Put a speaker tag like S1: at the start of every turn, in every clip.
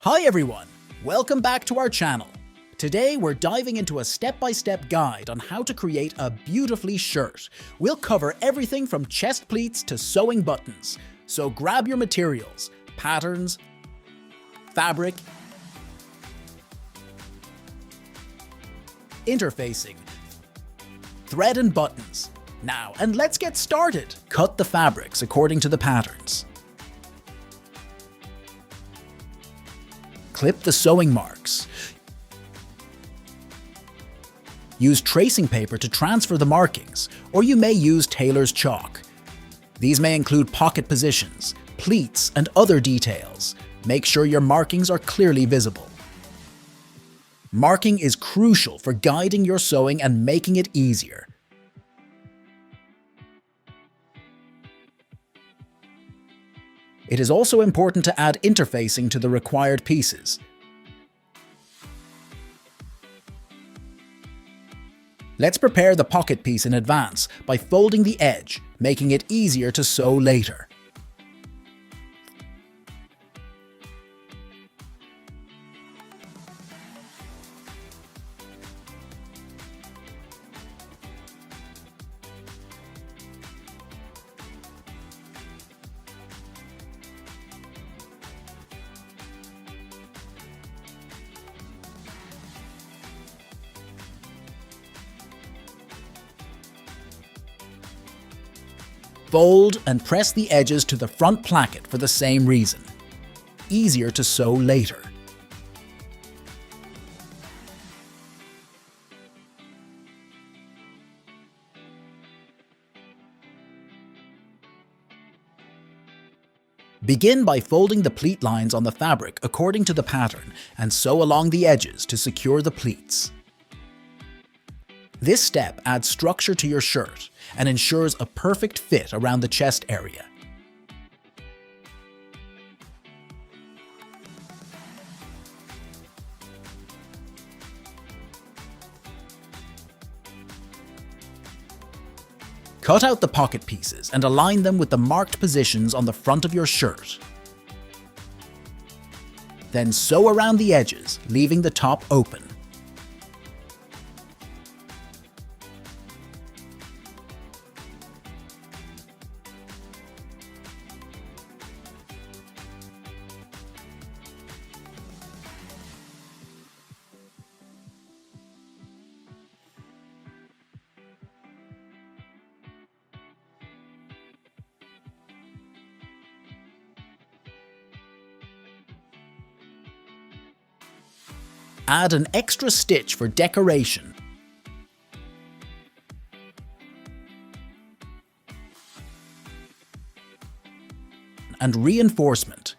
S1: Hi everyone, welcome back to our channel. Today we're diving into a step-by-step guide on how to create a beautifully shirt. We'll cover everything from chest pleats to sewing buttons. So grab your materials, patterns, fabric, interfacing, thread and buttons. Now, and let's get started. Cut the fabrics according to the patterns. Clip the sewing marks. Use tracing paper to transfer the markings, or you may use tailor's chalk. These may include pocket positions, pleats, and other details. Make sure your markings are clearly visible. Marking is crucial for guiding your sewing and making it easier. It is also important to add interfacing to the required pieces. Let's prepare the pocket piece in advance by folding the edge, making it easier to sew later. Fold and press the edges to the front placket for the same reason. Easier to sew later. Begin by folding the pleat lines on the fabric according to the pattern and sew along the edges to secure the pleats. This step adds structure to your shirt and ensures a perfect fit around the chest area. Cut out the pocket pieces and align them with the marked positions on the front of your shirt. Then sew around the edges, leaving the top open. Add an extra stitch for decoration. And reinforcement.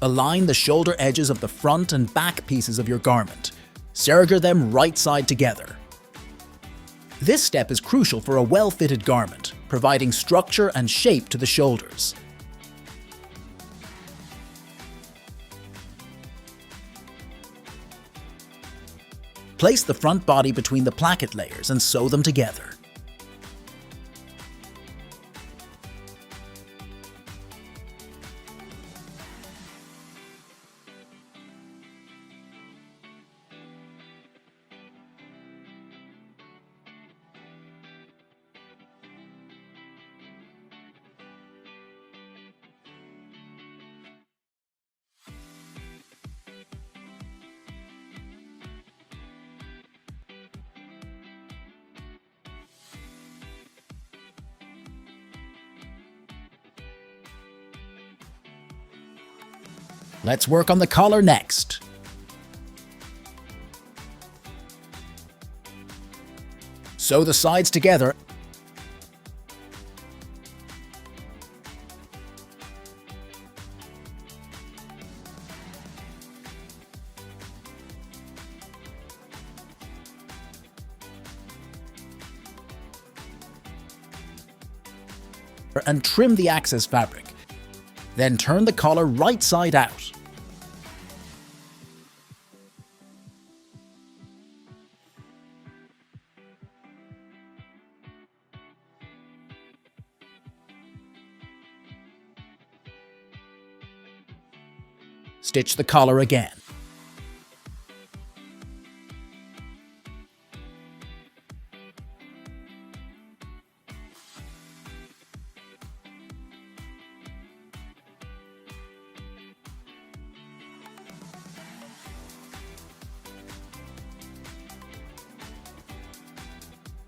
S1: Align the shoulder edges of the front and back pieces of your garment. Serger them right side together. This step is crucial for a well-fitted garment, providing structure and shape to the shoulders. Place the front body between the placket layers and sew them together. Let's work on the collar next. Sew the sides together and trim the excess fabric. Then turn the collar right side out. Stitch the collar again.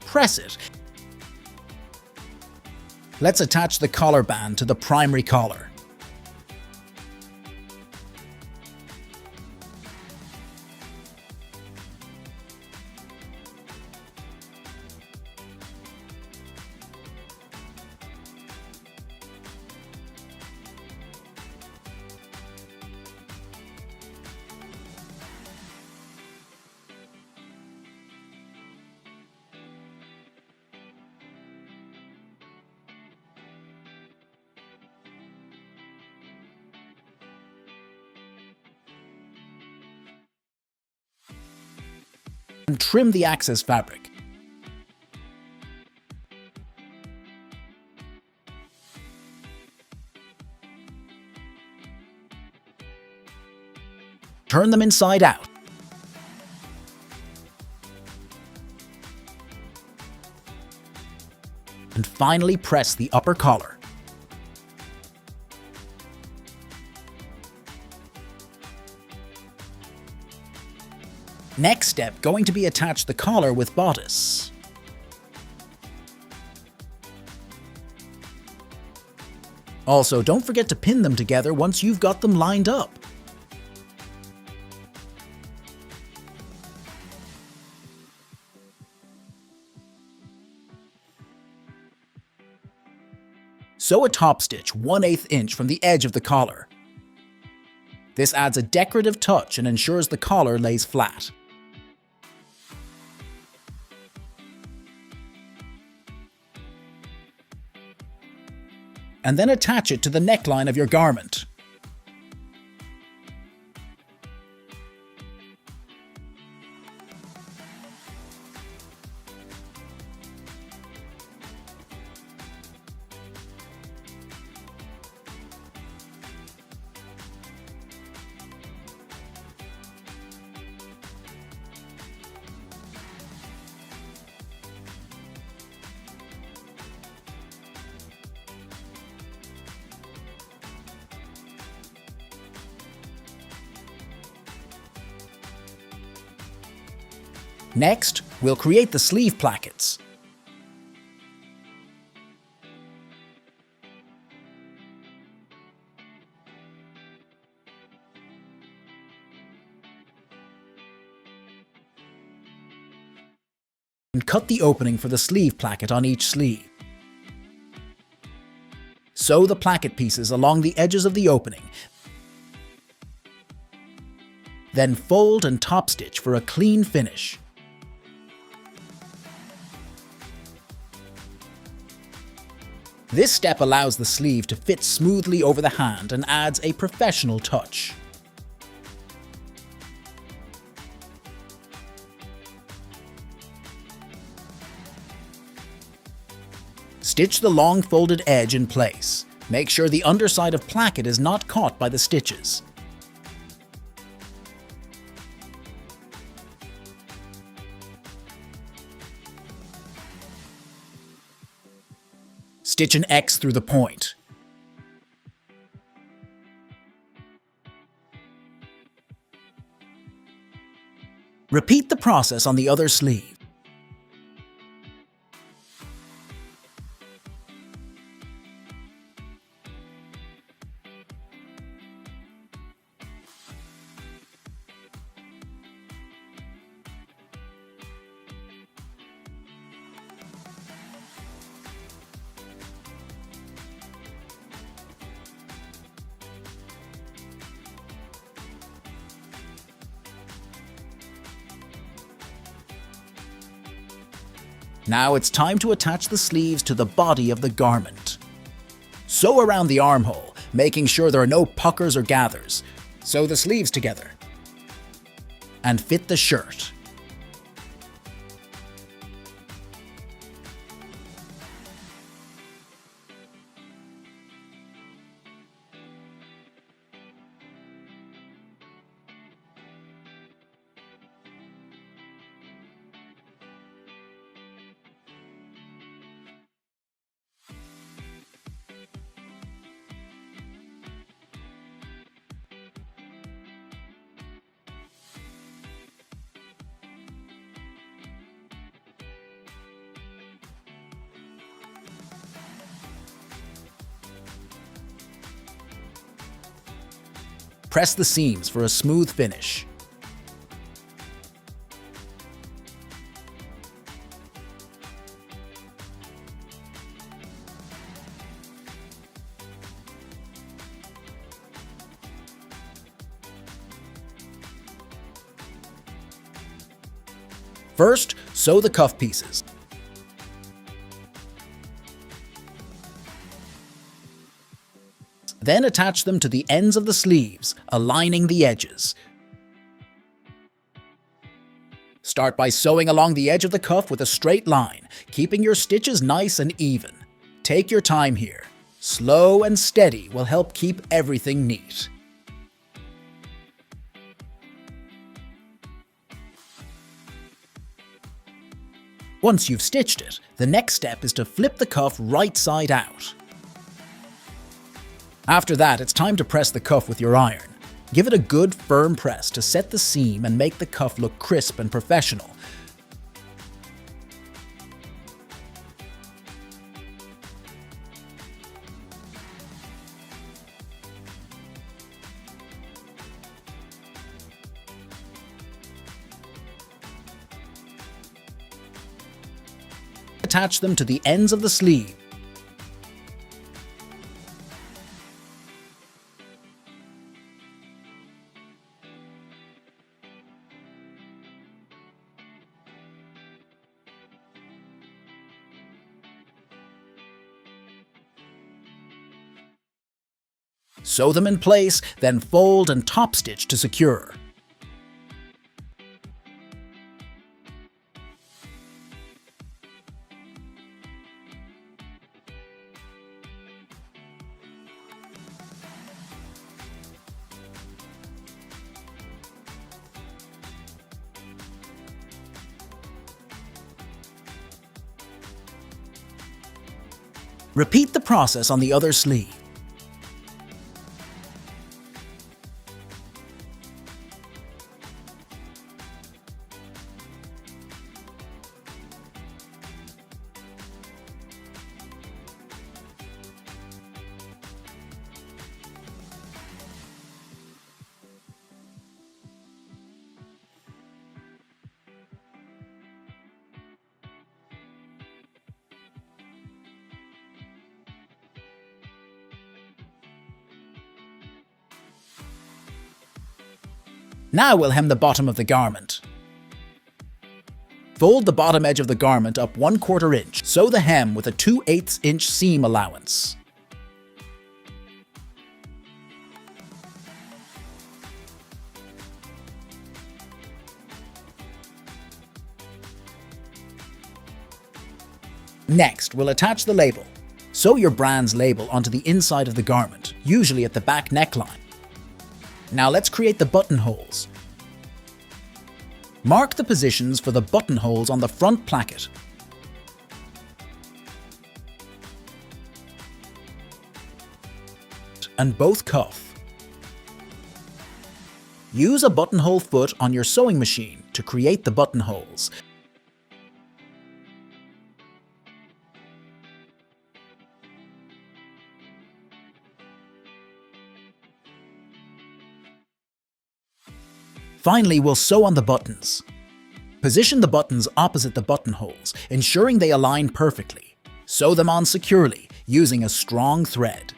S1: Press it. Let's attach the collar band to the primary collar. And trim the excess fabric. Turn them inside out. And finally press the upper collar. Next step, going to be attach the collar with bodice. Also, don't forget to pin them together once you've got them lined up. Sew a top stitch 1/8 inch from the edge of the collar. This adds a decorative touch and ensures the collar lays flat. And then attach it to the neckline of your garment. Next, we'll create the sleeve plackets. And cut the opening for the sleeve placket on each sleeve. Sew the placket pieces along the edges of the opening. Then fold and top stitch for a clean finish. This step allows the sleeve to fit smoothly over the hand and adds a professional touch. Stitch the long folded edge in place. Make sure the underside of placket is not caught by the stitches. Stitch an X through the point. Repeat the process on the other sleeve. Now it's time to attach the sleeves to the body of the garment. Sew around the armhole, making sure there are no puckers or gathers. Sew the sleeves together. And fit the shirt. press the seams for a smooth finish. First, sew the cuff pieces. Then attach them to the ends of the sleeves, aligning the edges. Start by sewing along the edge of the cuff with a straight line, keeping your stitches nice and even. Take your time here. Slow and steady will help keep everything neat. Once you've stitched it, the next step is to flip the cuff right side out. After that, it's time to press the cuff with your iron. Give it a good firm press to set the seam and make the cuff look crisp and professional. Attach them to the ends of the sleeve. Sew them in place, then fold and top stitch to secure. Repeat the process on the other sleeve. Now we'll hem the bottom of the garment. Fold the bottom edge of the garment up 1/4 inch. Sew the hem with a 2/8 inch seam allowance. Next, we'll attach the label. Sew your brand's label onto the inside of the garment, usually at the back neckline. Now let's create the buttonholes. Mark the positions for the buttonholes on the front placket. And both cuff. Use a buttonhole foot on your sewing machine to create the buttonholes. Finally, we'll sew on the buttons. Position the buttons opposite the buttonholes, ensuring they align perfectly. Sew them on securely, using a strong thread.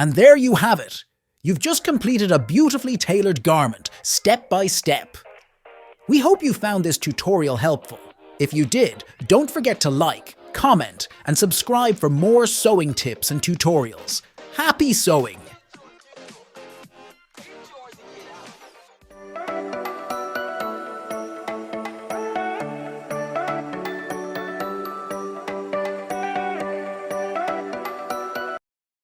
S1: And there you have it. You've just completed a beautifully tailored garment, step by step. We hope you found this tutorial helpful. If you did, don't forget to like, comment, and subscribe for more sewing tips and tutorials. Happy sewing!